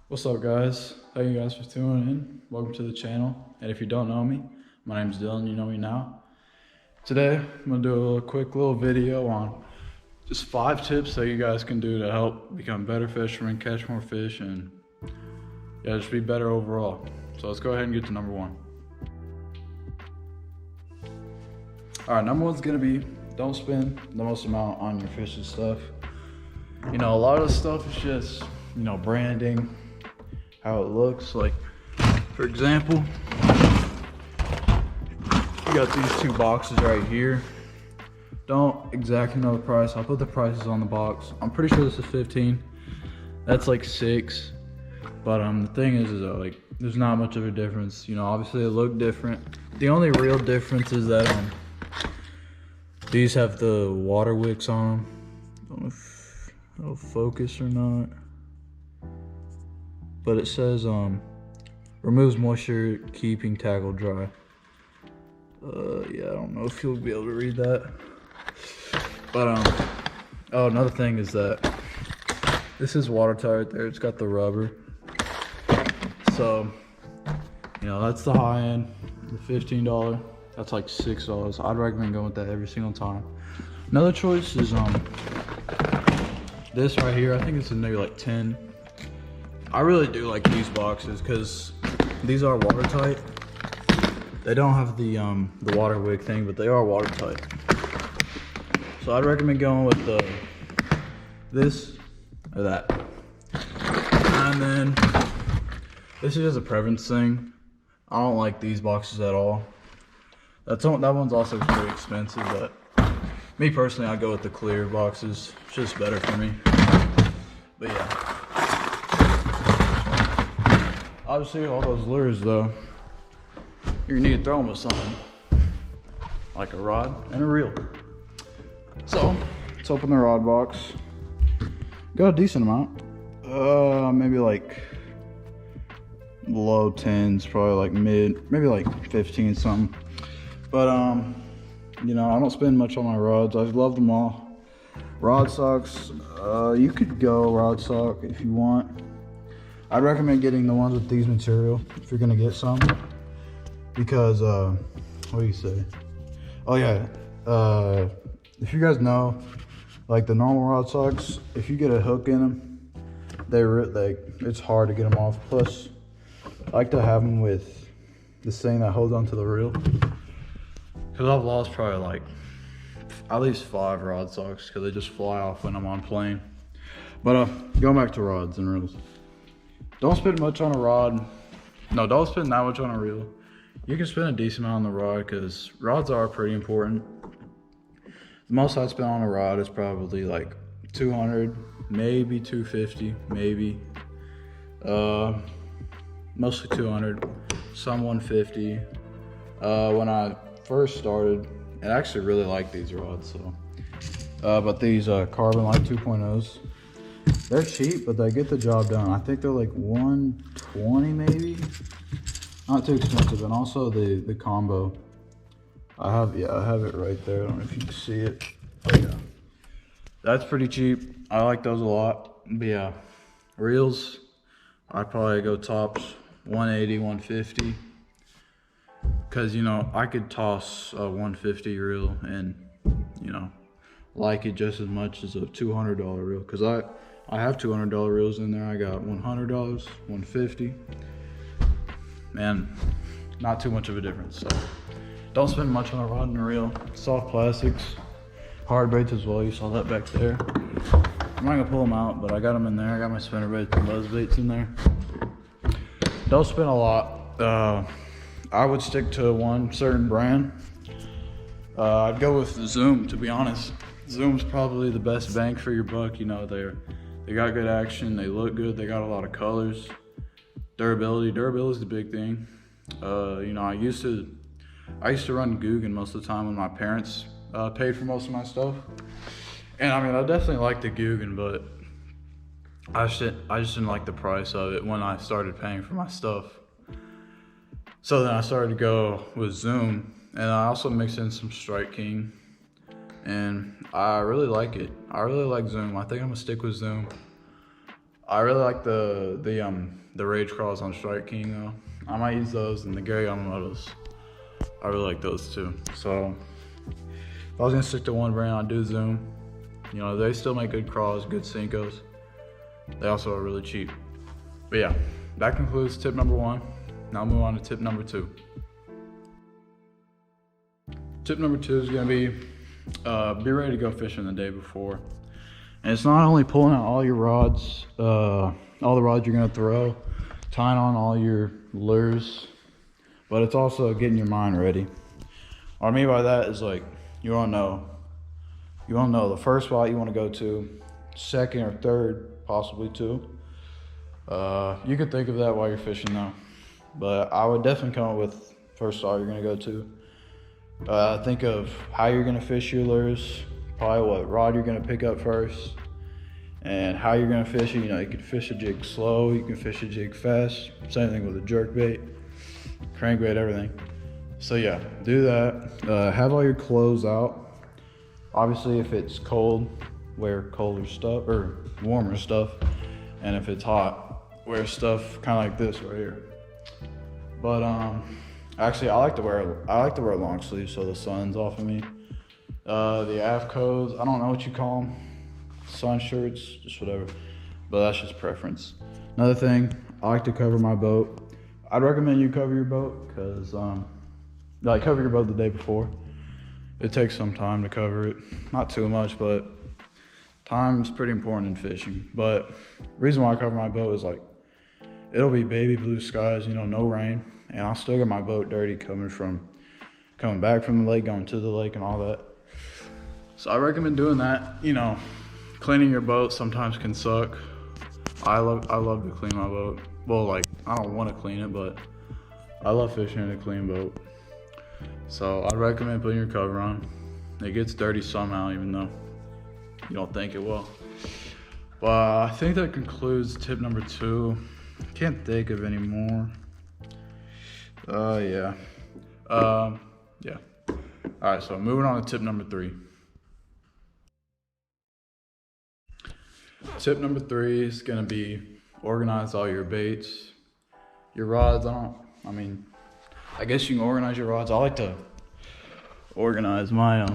What's up, guys? Thank you guys for tuning in. Welcome to the channel. And if you don't know me, my name's Dylan. You know me now. Today, I'm gonna do a quick little video on just 5 tips that you guys can do to help become better fishermen, catch more fish, and yeah, just be better overall. So let's go ahead and get to number 1. All right, number 1's gonna be don't spend the most amount on your fishing stuff. You know, a lot of the stuff is just, branding, how it looks. Like, for example, you got these 2 boxes right here. Don't exactly know the price. I'll put the prices on the box. I'm pretty sure this is 15. That's like 6. But the thing is like, there's not much of a difference. You know, obviously they look different. The only real difference is that these have the water wicks on them. I don't know if it'll focus or not. But it says removes moisture, keeping tackle dry. Yeah, I don't know if you'll be able to read that. But oh, another thing is that this is watertight right there. It's got the rubber. So, that's the high end, the $15. That's like $6. I'd recommend going with that every single time. Another choice is this right here. I think it's maybe like 10. I really do like these boxes because these are watertight. They don't have the water wick thing, but they are watertight. So I'd recommend going with this or that. And then this is just a preference thing. I don't like these boxes at all. That one's also pretty expensive, but me personally, I go with the clear boxes. It's just better for me. But yeah. Obviously, all those lures though, you're gonna need to throw them with something, like a rod and a reel. So let's open the rod box. Got a decent amount. Maybe like low 10s, probably like mid, maybe like 15 something. But I don't spend much on my rods. I love them all. Rod socks, you could go rod sock if you want. I'd recommend getting the ones with these material if you're gonna get some, because what do you say? Oh yeah, if you guys know, like the normal rod socks, if you get a hook in them, it's hard to get them off. Plus, I like to have them with this thing that holds onto the reel, because I've lost probably like at least 5 rod socks because they just fly off when I'm on plane. But going back to rods and reels. Don't spend much on a rod. No, don't spend that much on a reel. You can spend a decent amount on the rod because rods are pretty important. The most I'd spend on a rod is probably like 200, maybe 250, maybe. Mostly 200, some 150. When I first started, I actually really like these rods. So, but these Carbon Light 2.0s. They're cheap, but they get the job done. I think they're like 120 maybe. Not too expensive. And also the combo. I have it right there. I don't know if you can see it. Oh yeah. That's pretty cheap. I like those a lot. But yeah, reels, I'd probably go tops 180, 150. Cause I could toss a 150 reel and like it just as much as a $200 reel. Cause I have $200 reels in there. I got $100, $150, and not too much of a difference. So don't spend much on a rod and a reel. Soft plastics, hard baits as well. You saw that back there. I'm not gonna pull them out, but I got them in there. I got my spinner baits and buzz baits in there. Don't spend a lot. I would stick to one certain brand. I'd go with Zoom, to be honest. Zoom's probably the best bang for your buck. They got good action, they look good, they got a lot of colors. Durability is the big thing. I used to run Guggen most of the time when my parents paid for most of my stuff. And I definitely liked the Guggen, but I just didn't like the price of it when I started paying for my stuff. So then I started to go with Zoom, and I also mixed in some Strike King. And I really like it. I really like Zoom. I think I'm gonna stick with Zoom. I really like the Rage Crawls on Strike King though. I might use those, and the Gary Yamamoto's. I really like those too. So if I was gonna stick to one brand, I'd do Zoom. You know, they still make good crawls, good Senkos. They also are really cheap. But yeah, that concludes tip number 1. Now I'll move on to tip number 2. Tip number 2 is gonna be ready to go fishing the day before. And it's not only pulling out all your rods, all the rods you're gonna throw, tying on all your lures, but it's also getting your mind ready. What I mean by that is, like, you wanna know the first spot you wanna go to, second or third, possibly too. You could think of that while you're fishing though, but I would definitely come up with first spot you're gonna go to. Think of how you're gonna fish your lures, probably what rod you're gonna pick up first, and how you're gonna fish it. You know, you can fish a jig slow, you can fish a jig fast. Same thing with a jerk bait, crankbait, everything. So yeah, do that. Have all your clothes out. Obviously, if it's cold, wear colder stuff or warmer stuff, and if it's hot, wear stuff kind of like this right here. But actually, I like to wear long sleeves so the sun's off of me. The AFCOs, I don't know what you call them, sun shirts, just whatever, but that's just preference. Another thing, I like to cover my boat. I'd recommend you cover your boat because cover your boat the day before. It takes some time to cover it, not too much, but time is pretty important in fishing. But the reason why I cover my boat is, like, it'll be baby blue skies, you know, no rain, and I'll still get my boat dirty coming back from the lake, going to the lake and all that. So I recommend doing that. You know, cleaning your boat sometimes can suck. I love to clean my boat. Well, like, I don't want to clean it, but I love fishing in a clean boat. So I'd recommend putting your cover on. It gets dirty somehow, even though you don't think it will. But I think that concludes tip number 2. Can't think of any more. Yeah. All right, so moving on to tip number 3. Tip number 3 is gonna be organize all your baits, your rods. I guess you can organize your rods. I like to organize my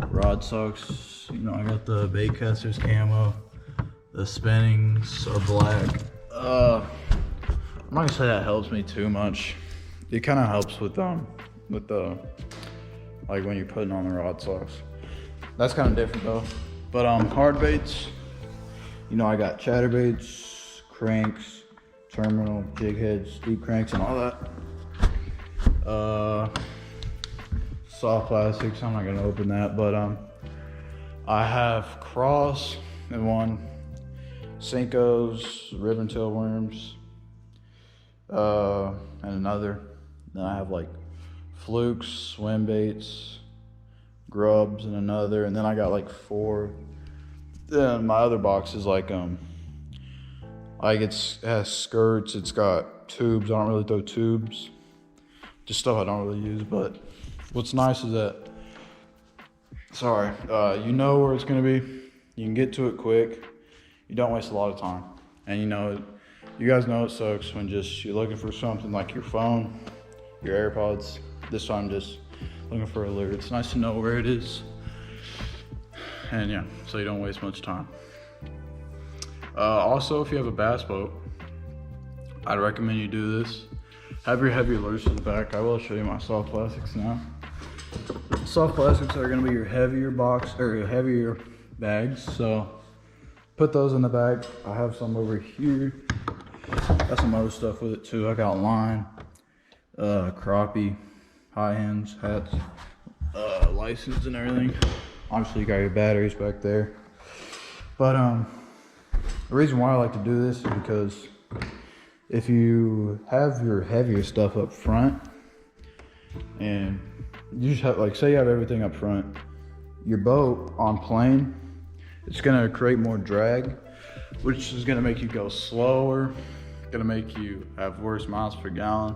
rod socks. You know, I got the Baitcasters camo. The spinnings are black. I'm not gonna say that helps me too much. It kind of helps with the like when you're putting on the rod socks. That's kind of different though. But hard baits, you know, I got chatterbaits, cranks, terminal, jig heads, deep cranks, and all that. Soft plastics, I'm not gonna open that, but I have cross and one, Senkos, ribbon tail worms, and another. Then I have like flukes, swim baits, grubs, and another. And then I got like 4. Then my other box is like it has skirts. It's got tubes. I don't really throw tubes. Just stuff I don't really use. But what's nice is that, you know where it's gonna be. You can get to it quick. You don't waste a lot of time. And you guys know it sucks when you're looking for something like your phone, your AirPods. This time just looking for a lure. It's nice to know where it is. And yeah, so you don't waste much time. Also, if you have a bass boat, I'd recommend you do this. Have your heavy lures to the back. I will show you my soft plastics now. Soft plastics are gonna be your heavier box or your heavier bags. So put those in the bag. I have some over here. Got some other stuff with it too. I got line, crappie, high ends, hats, license and everything. Obviously you got your batteries back there. But the reason why I like to do this is because if you have your heavier stuff up front and you just have, like, say you have everything up front, your boat on plane, it's gonna create more drag, which is gonna make you go slower, gonna make you have worse miles per gallon.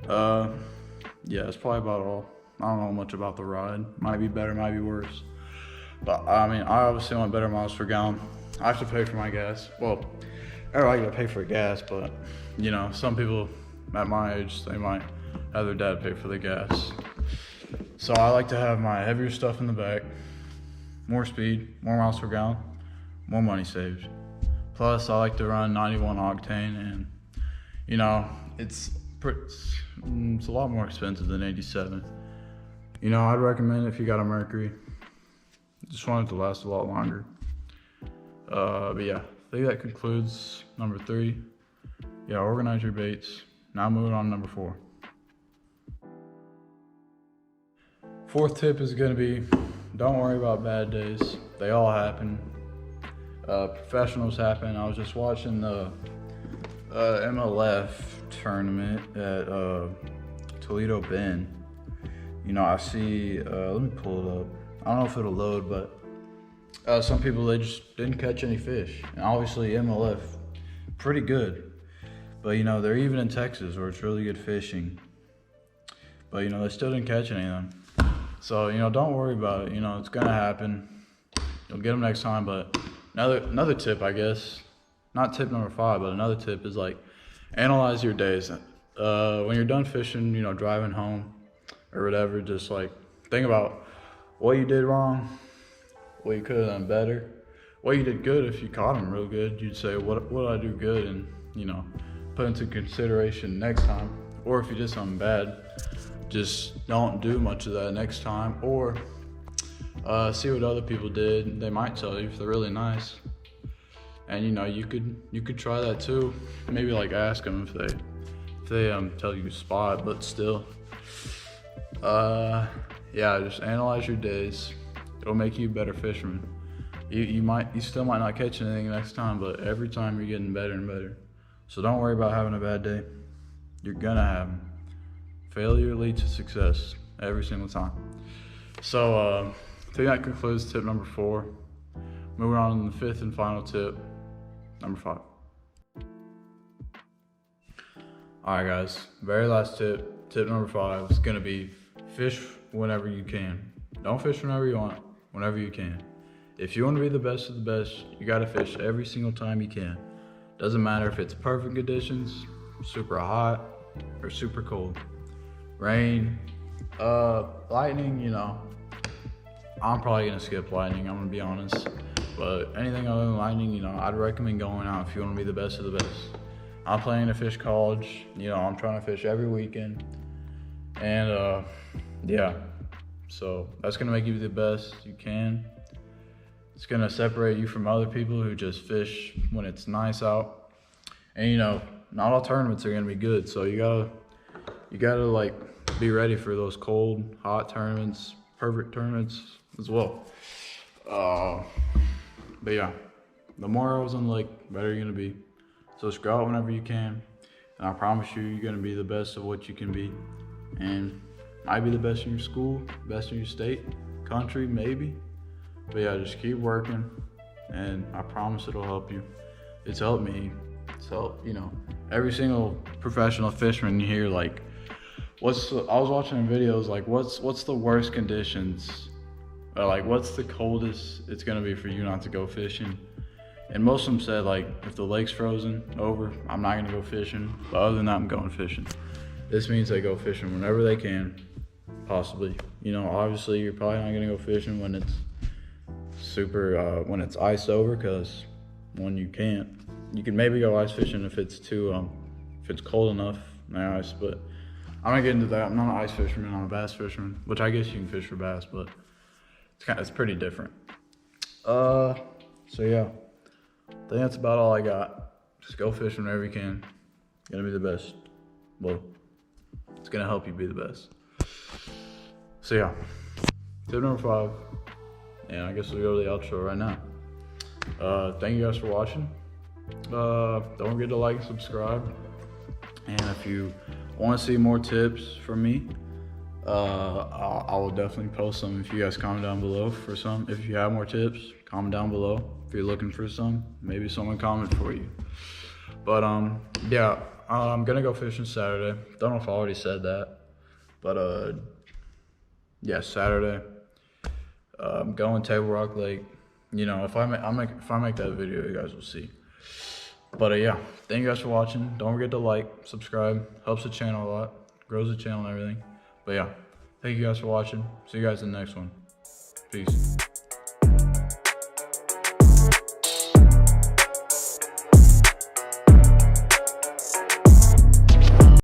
Yeah, that's probably about all. I don't know much about the ride. Might be better, might be worse. But I mean, I obviously want better miles per gallon. I have to pay for my gas. Well, everybody gotta pay for gas, but you know, some people at my age, they might have their dad pay for the gas. So I like to have my heavier stuff in the back, more speed, more miles per gallon, more money saved. Plus, I like to run 91 octane, and you know, it's a lot more expensive than 87. You know, I'd recommend if you got a Mercury, just want it to last a lot longer. But yeah, I think that concludes number 3. Yeah, organize your baits. Now moving on to number 4. Fourth tip is gonna be, don't worry about bad days. They all happen. Professionals happen. I was just watching the MLF tournament at Toledo Bend. You know, I see, let me pull it up. I don't know if it'll load, but some people, they just didn't catch any fish. And obviously MLF, pretty good. But you know, they're even in Texas where it's really good fishing. But you know, they still didn't catch any of them. So, you know, don't worry about it. You know, it's gonna happen. You'll get them next time. But another tip, I guess, not tip number 5, but another tip is like, analyze your days. When you're done fishing, you know, driving home or whatever, just like think about what you did wrong, what you could have done better, what you did good. If you caught them real good, you'd say, what did I do good? And, you know, put into consideration next time. Or if you did something bad, just don't do much of that next time. Or see what other people did. They might tell you if they're really nice. And you know, you could try that too. Maybe like ask them if they tell you a spot, but still. Yeah, just analyze your days. It'll make you a better fisherman. You still might not catch anything next time, but every time you're getting better and better. So don't worry about having a bad day. You're gonna have them. Failure leads to success every single time. So I think that concludes tip number 4. Moving on to the 5th and final tip, number 5. All right, guys, very last tip, tip number 5 is gonna be fish whenever you can. Don't fish whenever you want, whenever you can. If you want to be the best of the best, you gotta fish every single time you can. Doesn't matter if it's perfect conditions, super hot, or super cold. Rain, lightning, you know, I'm probably gonna skip lightning, I'm gonna be honest. But anything other than lightning, you know, I'd recommend going out if you want to be the best of the best. I'm planning to fish college, you know, I'm trying to fish every weekend. And yeah, so that's gonna make you the best you can. It's gonna separate you from other people who just fish when it's nice out. And you know, not all tournaments are gonna be good, so you gotta like be ready for those cold, hot tournaments, perfect tournaments as well. But yeah, the more arrows in the lake, the better you're gonna be. So just go out whenever you can, and I promise you, you're gonna be the best of what you can be. And might be the best in your school, best in your state, country, maybe. But yeah, just keep working, and I promise it'll help you. It's helped me. It's helped, you know, every single professional fisherman you hear, like, I was watching videos, like, what's the worst conditions? Or like, what's the coldest it's gonna be for you not to go fishing? And most of them said, like, if the lake's frozen over, I'm not gonna go fishing. But other than that, I'm going fishing. This means they go fishing whenever they can, possibly. You know, obviously you're probably not gonna go fishing when it's when it's ice over, because when you can't. You can maybe go ice fishing if it's if it's cold enough, no ice, but I'm not getting into that. I'm not an ice fisherman, I'm a bass fisherman, which I guess you can fish for bass, but it's pretty different. So yeah, I think that's about all I got. Just go fishing whenever you can. You're gonna be the best. Well, it's gonna help you be the best. So yeah, tip number 5. And I guess we'll go to the outro right now. Thank you guys for watching. Don't forget to like and subscribe. And if you want to see more tips from me, I will definitely post some. If you guys comment down below for some. If you have more tips, comment down below. If you're looking for some, maybe someone comment for you. But yeah, I'm gonna go fishing Saturday. Don't know if I already said that, but yeah, Saturday. I'm going Table Rock Lake. you know, if I make that video, you guys will see. But yeah, thank you guys for watching. Don't forget to like, subscribe, helps the channel a lot, grows the channel and everything. But yeah, thank you guys for watching. See you guys in the next one. Peace.